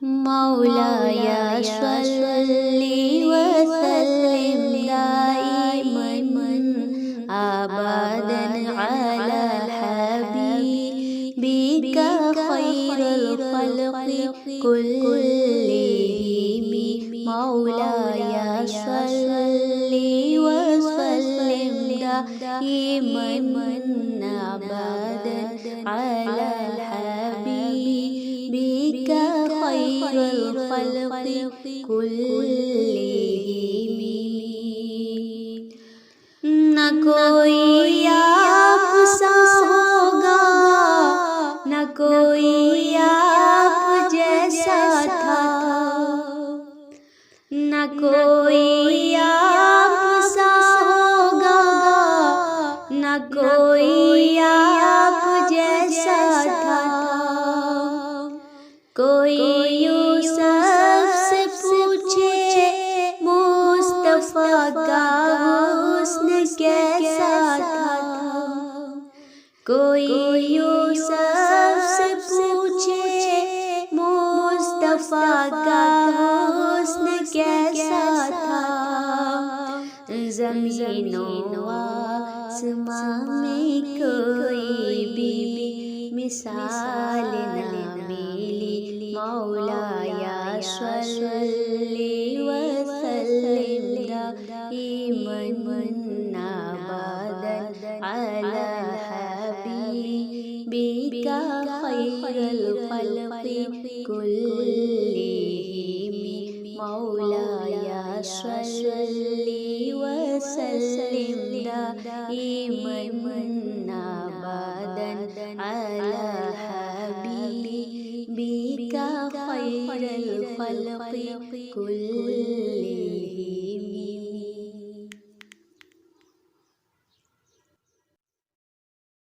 मौलाया सल्ली व सल्लिम दाइमन अबदन अला हबीबिका खैरुल खल्क़ि कुल्लिहिम। मौलाया सल्ली व सल्लिम दाइमन अबदन अला हबीबिका खैरुल खल्क़ि कुल्लिहिम। न कोई आप सा होगा, न कोई आप जैसा था, न कोई आप सा होगा, न कोई आप जैसा था। कोई यूसुफ से पूछे मुस्तफा का हुस्न कैसा था। कोई यूसुफ से पूछे मुस्तफा का हुस्न कैसा था। ज़मीनो आसमां में कोई भी मिसाल न मिली। मौलाया सल्ली व सल्लिम दाइमन अबदन अला हबीबिका खैरुल खल्क़ि कुल्लिहिम। मौलाया सल्ली व सल्लिम दाइमन अबदन अला हबीबिका खैरुल खल्क़ि कुल्लिहिम।